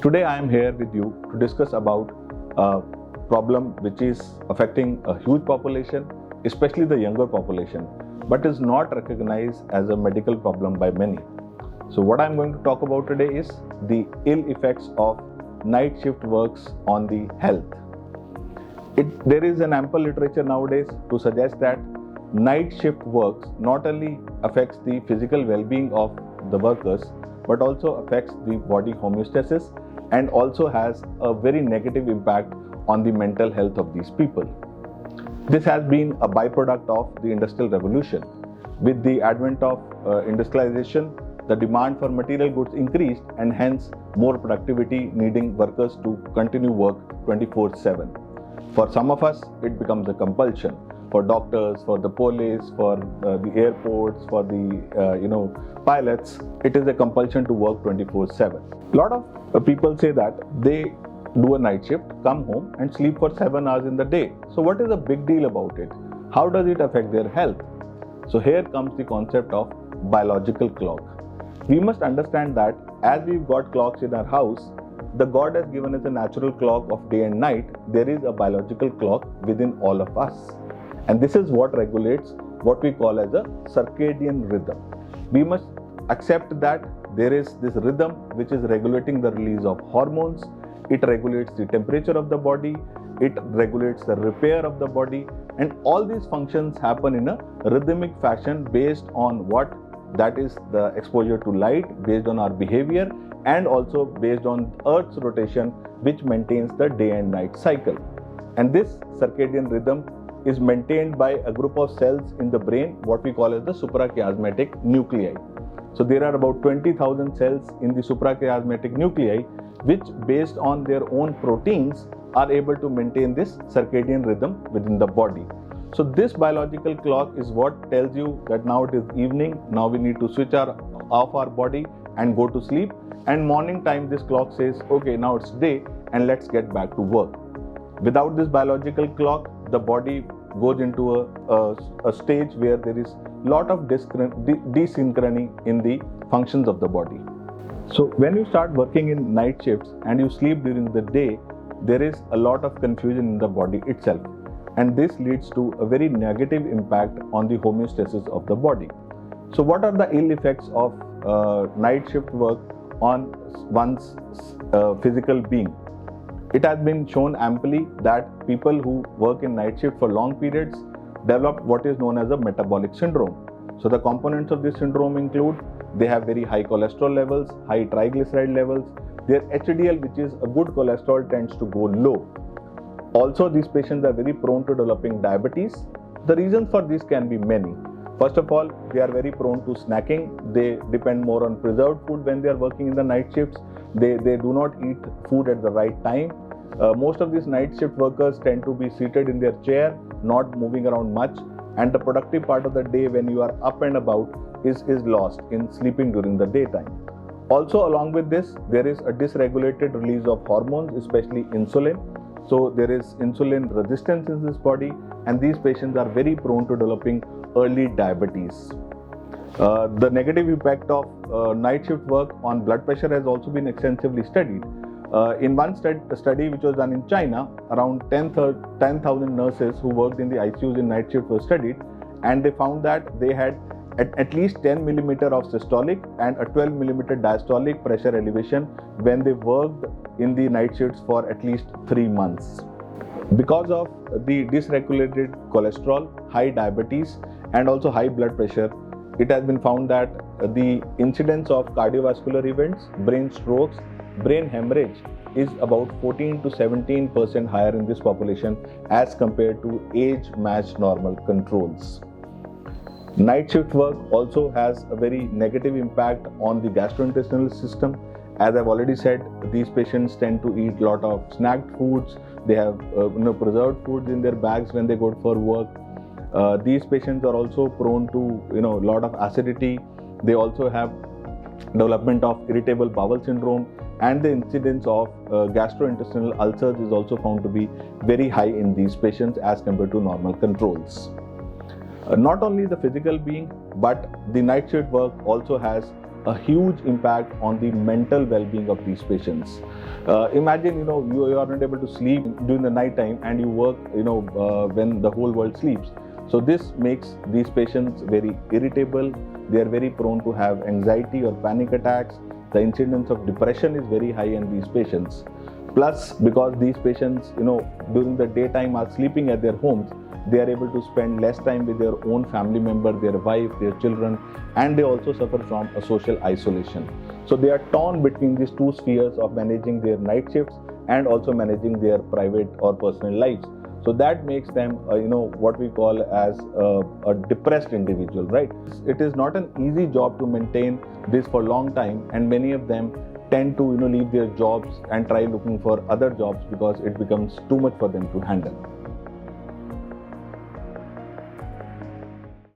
Today I am here with you to discuss about a problem which is affecting a huge population, especially the younger population, but is not recognized as a medical problem by many. So what I am going to talk about today is the ill effects of night shift works on the health. There is an ample literature nowadays to suggest that night shift works not only affects the physical well-being of the workers, but also affects the body homeostasis and also has a very negative impact on the mental health of these people. This has been a byproduct of the Industrial Revolution. With the advent of industrialization, the demand for material goods increased and hence more productivity, needing workers to continue work 24/7. For some of us, it becomes a compulsion. For doctors, for the police, for the airports, for the pilots, it is a compulsion to work 24/7. A lot of people say that they do a night shift, come home and sleep for 7 hours in the day. So what is the big deal about it? How does it affect their health? So here comes the concept of biological clock. We must understand that as we've got clocks in our house, the God has given us a natural clock of day and night. There is a biological clock within all of us. And this is what regulates what we call as a circadian rhythm. We must accept that there is this rhythm which is regulating the release of hormones. It regulates the temperature of the body. It regulates the repair of the body. And all these functions happen in a rhythmic fashion based on what? That is the exposure to light, based on our behavior, and also based on Earth's rotation, which maintains the day and night cycle. And this circadian rhythm is maintained by a group of cells in the brain, what we call as the suprachiasmatic nuclei. So there are about 20,000 cells in the suprachiasmatic nuclei, which based on their own proteins are able to maintain this circadian rhythm within the body. So this biological clock is what tells you that now it is evening, now we need to switch off our body and go to sleep. And morning time, this clock says, okay, now it's day and let's get back to work. Without this biological clock, the body goes into a stage where there is a lot of desynchrony in the functions of the body. So when you start working in night shifts and you sleep during the day, there is a lot of confusion in the body itself. And this leads to a very negative impact on the homeostasis of the body. So what are the ill effects of night shift work on one's physical being? It has been shown amply that people who work in night shift for long periods develop what is known as a metabolic syndrome. So the components of this syndrome include they have very high cholesterol levels, high triglyceride levels. Their HDL, which is a good cholesterol, tends to go low. Also, these patients are very prone to developing diabetes. The reasons for this can be many. First of all, they are very prone to snacking. They depend more on preserved food when they are working in the night shifts. They do not eat food at the right time. Most of these night shift workers tend to be seated in their chair, not moving around much. And the productive part of the day when you are up and about is lost in sleeping during the daytime. Also, along with this, there is a dysregulated release of hormones, especially insulin. So there is insulin resistance in this body, and these patients are very prone to developing early diabetes. The negative impact of night shift work on blood pressure has also been extensively studied. In one study which was done in China, around 10,000 nurses who worked in the ICUs in night shift were studied, and they found that they had at least 10 millimeter of systolic and a 12 millimeter diastolic pressure elevation when they worked in the night shifts for at least 3 months. Because of the dysregulated cholesterol, high diabetes, and also high blood pressure, it has been found that the incidence of cardiovascular events, brain strokes, brain hemorrhage is about 14 to 17% higher in this population as compared to age-matched normal controls. Night shift work also has a very negative impact on the gastrointestinal system. As I've already said, these patients tend to eat a lot of snacked foods. They have preserved foods in their bags when they go for work. These patients are also prone to a lot of acidity. They also have development of irritable bowel syndrome, and the incidence of gastrointestinal ulcers is also found to be very high in these patients as compared to normal controls. Not only the physical being, but the night shift work also has a huge impact on the mental well-being of these patients. Imagine, you are not able to sleep during the night time and you work, when the whole world sleeps. So this makes these patients very irritable. They are very prone to have anxiety or panic attacks. The incidence of depression is very high in these patients. Plus, because these patients, during the daytime are sleeping at their homes, they are able to spend less time with their own family member, their wife, their children, and they also suffer from a social isolation. So they are torn between these two spheres of managing their night shifts and also managing their private or personal lives. So that makes them, what we call as a depressed individual, right? It is not an easy job to maintain this for a long time, and many of them tend to, leave their jobs and try looking for other jobs because it becomes too much for them to handle.